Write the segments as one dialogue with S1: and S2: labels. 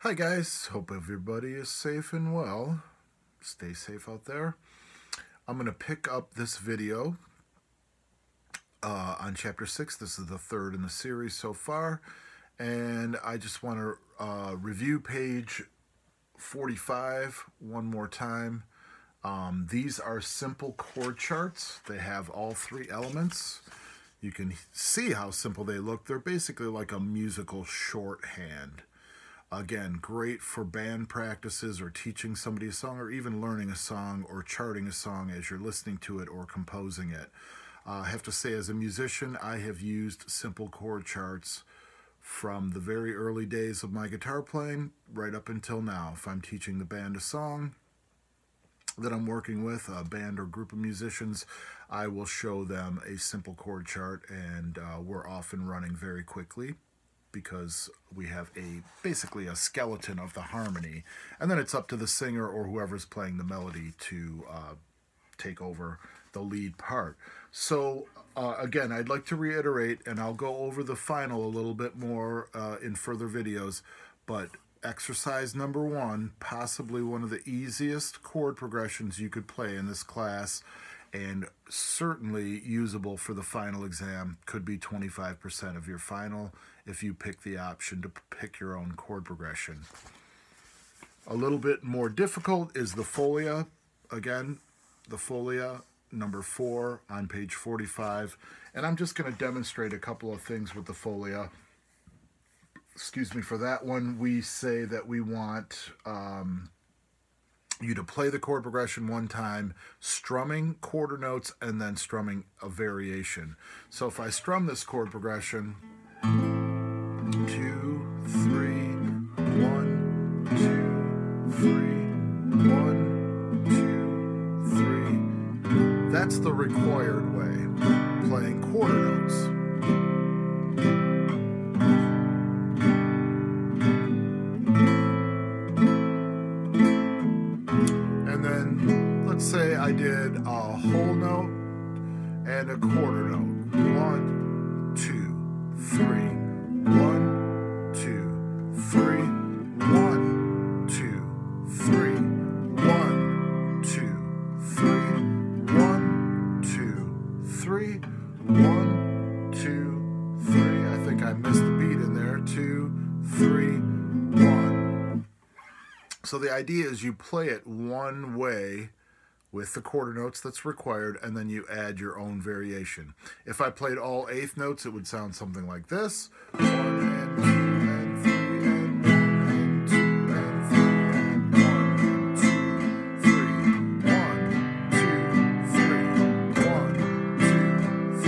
S1: Hi guys, hope everybody is safe and well. Stay safe out there. I'm going to pick up this video on chapter 6. This is the third in the series so far. And I just want to review page 45 one more time. These are simple chord charts. They have all three elements. You can see how simple they look. They're basically like a musical shorthand. Again, great for band practices or teaching somebody a song or even learning a song or charting a song as you're listening to it or composing it. I have to say, as a musician, I have used simple chord charts from the very early days of my guitar playing right up until now. If I'm teaching the band a song that I'm working with, a band or group of musicians, I will show them a simple chord chart, and we're off and running very quickly, because we have basically a skeleton of the harmony, and then it's up to the singer or whoever's playing the melody to take over the lead part. So again, I'd like to reiterate, and I'll go over the final a little bit more in further videos, but exercise number 1, possibly one of the easiest chord progressions you could play in this class, and certainly usable for the final exam, could be 25% of your final if you pick the option to pick your own chord progression. A little bit more difficult is the folia. Again, the folia, number 4 on page 45. And I'm just going to demonstrate a couple of things with the folia. Excuse me, for that one, we say that we want you to play the chord progression one time, strumming quarter notes, and then strumming a variation. So if I strum this chord progression, 2, 3, 1, 2, 3, 1, 2, 3. That's the required way, playing quarter notes. Say I did a whole note and a quarter note. 1, 2, 3. 1, 2, 3. 1, 2, 3. 1, 2, 3. 1, 2, 3. 1, 2, 3. I think I missed the beat in there. 2, 3, 1. So the idea is you play it one way with the quarter notes that's required, and then you add your own variation. If I played all eighth notes, it would sound something like this. 1 and 2 and 3 and 1 and 2 and 3 and 1 and 2, 3. 1, 2, 3. 1, 2, 3. 1, 2, 3.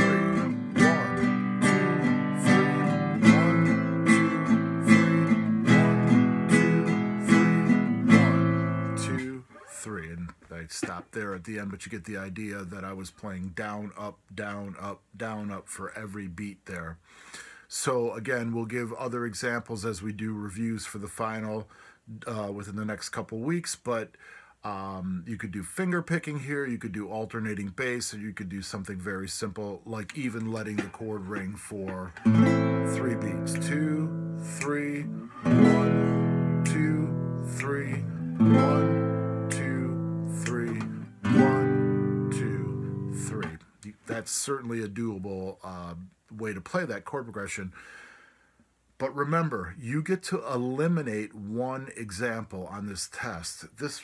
S1: 1, 2, 3. 1, 2, 3. 1, 2, 3. And I stopped there at the end, but you get the idea that I was playing down, up, down, up, down, up for every beat there. So again, we'll give other examples as we do reviews for the final within the next couple weeks, but you could do finger picking here, you could do alternating bass, or you could do something very simple like even letting the chord ring for 3 beats. 2, 3, 1, 2, 3, 1, 3, 1, 2, 3. That's certainly a doable way to play that chord progression. But remember, you get to eliminate one example on this test. This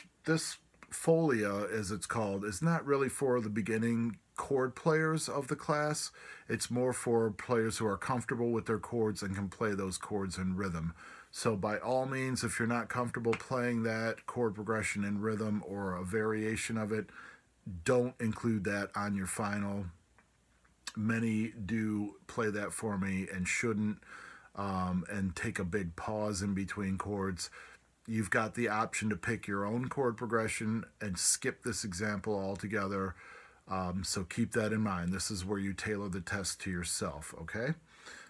S1: folia, as it's called, is not really for the beginning chord players of the class. It's more for players who are comfortable with their chords and can play those chords in rhythm. So by all means, if you're not comfortable playing that chord progression in rhythm or a variation of it, don't include that on your final. Many do play that for me and shouldn't, and take a big pause in between chords. You've got the option to pick your own chord progression and skip this example altogether. So keep that in mind. This is where you tailor the test to yourself, okay?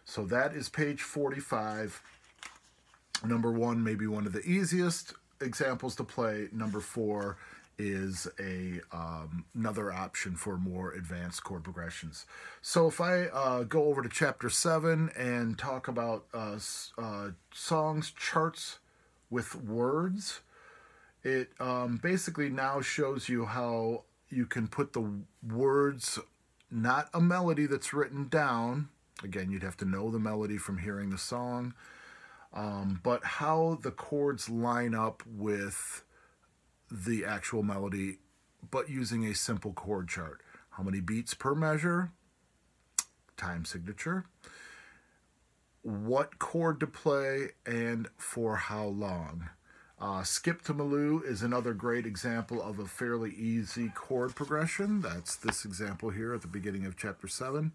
S1: So that is page 45. Number 1, maybe one of the easiest examples to play. Number 4 is another option for more advanced chord progressions. So if I go over to chapter 7 and talk about songs, charts, with words. It basically now shows you how you can put the words, not a melody that's written down. Again, you'd have to know the melody from hearing the song, but how the chords line up with the actual melody, but using a simple chord chart. How many beats per measure, time signature, what chord to play, and for how long. Skip to Maloo is another great example of a fairly easy chord progression. That's this example here at the beginning of chapter 7.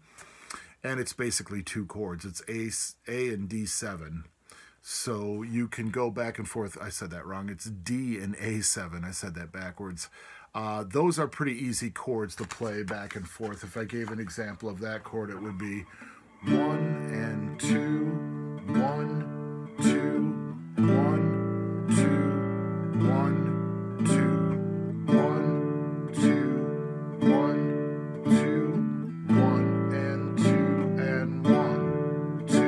S1: And it's basically two chords. It's A and D7. So you can go back and forth. I said that wrong. It's D and A7. I said that backwards. Those are pretty easy chords to play back and forth. If I gave an example of that chord, it would be 1 and 2, 1, 2, 1. 2, 1, 2, 1, 2, 1, 2, 1, and 2, and 1, 2,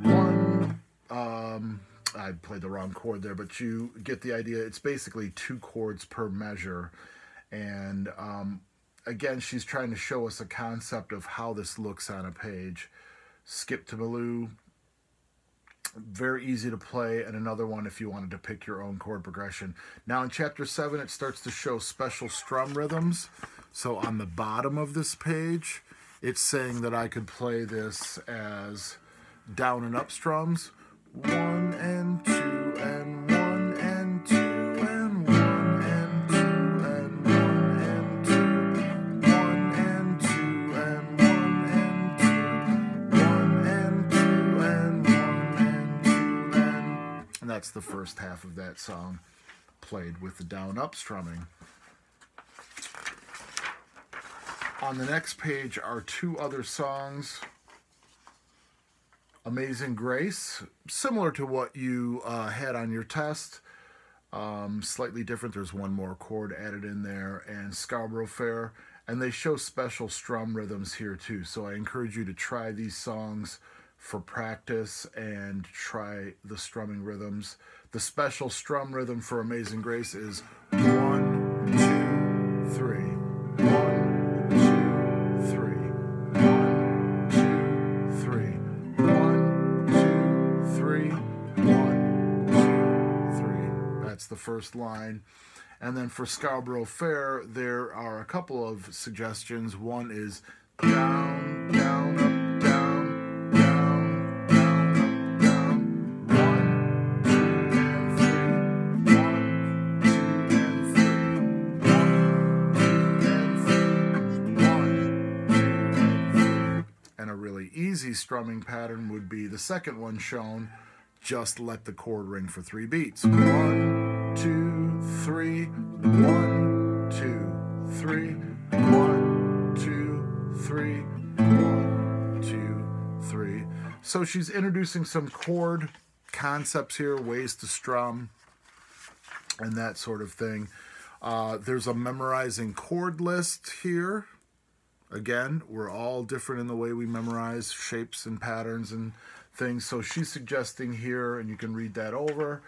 S1: 1. I played the wrong chord there, but you get the idea. It's basically two chords per measure. And again, she's trying to show us a concept of how this looks on a page. Skip to Maloo. Very easy to play, and another one if you wanted to pick your own chord progression. Now in chapter 7, it starts to show special strum rhythms. So on the bottom of this page, it's saying that I could play this as down and up strums. 1 and 2 and 1 and 2 and 1 and 2 and 1 and 2, 1 and 2 and 1 and 2, 1 and 2 and 1 and 2, and that's the first half of that song played with the down-up strumming. On the next page are two other songs. Amazing Grace, similar to what you had on your test, slightly different. There's one more chord added in there, and Scarborough Fair, and they show special strum rhythms here too. So I encourage you to try these songs for practice and try the strumming rhythms. The special strum rhythm for Amazing Grace is 1, 2, 3. 1, 2, 3. 1, 2, 3. 1, 2, 3. 1, 2, 3. That's the first line. And then for Scarborough Fair, there are a couple of suggestions. One is down, down, up. Easy strumming pattern would be the second one shown. Just let the chord ring for 3 beats. 1, 2, 3. 1, 2, 3. 1, 2, 3. 1, 2, 3. So she's introducing some chord concepts here, ways to strum, and that sort of thing. There's a memorizing chord list here. Again, we're all different in the way we memorize shapes and patterns and things. So she's suggesting here, and you can read that over,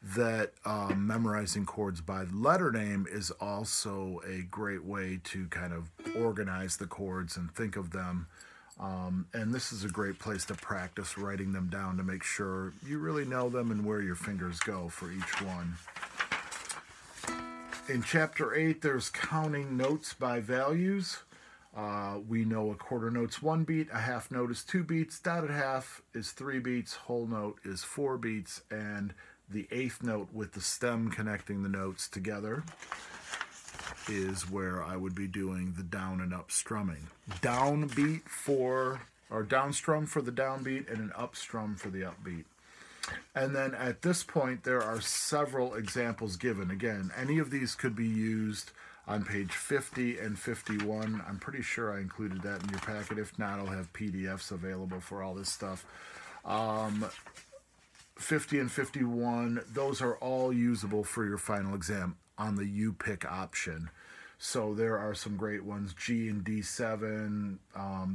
S1: that memorizing chords by letter name is also a great way to kind of organize the chords and think of them. And this is a great place to practice writing them down to make sure you really know them and where your fingers go for each one. In chapter 8, there's counting notes by values. We know a quarter note's 1 beat, a half note is 2 beats, dotted half is 3 beats, whole note is 4 beats, and the 8th note with the stem connecting the notes together is where I would be doing the down and up strumming. Down beat for, or down strum for the down beat, and an up strum for the upbeat. And then at this point, there are several examples given. Again, any of these could be used on page 50 and 51. I'm pretty sure I included that in your packet. If not, I'll have PDFs available for all this stuff. 50 and 51, those are all usable for your final exam on the you pick option. So there are some great ones, G and D7.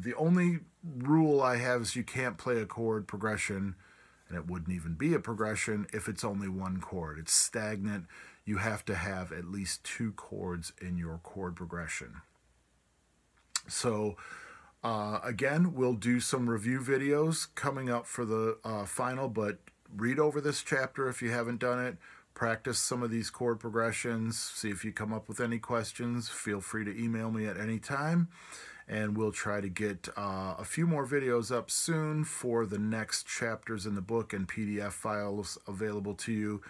S1: The only rule I have is you can't play a chord progression and it wouldn't even be a progression if it's only one chord. It's stagnant. You have to have at least 2 chords in your chord progression. So again, we'll do some review videos coming up for the final, but read over this chapter if you haven't done it. Practice some of these chord progressions. See if you come up with any questions. Feel free to email me at any time, and we'll try to get a few more videos up soon for the next chapters in the book and PDF files available to you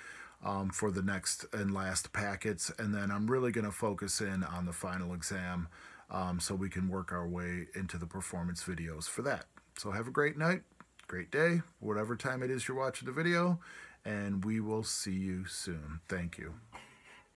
S1: for the next and last packets. And then I'm really going to focus in on the final exam so we can work our way into the performance videos for that. So have a great night, great day, whatever time it is you're watching the video, and we will see you soon. Thank you.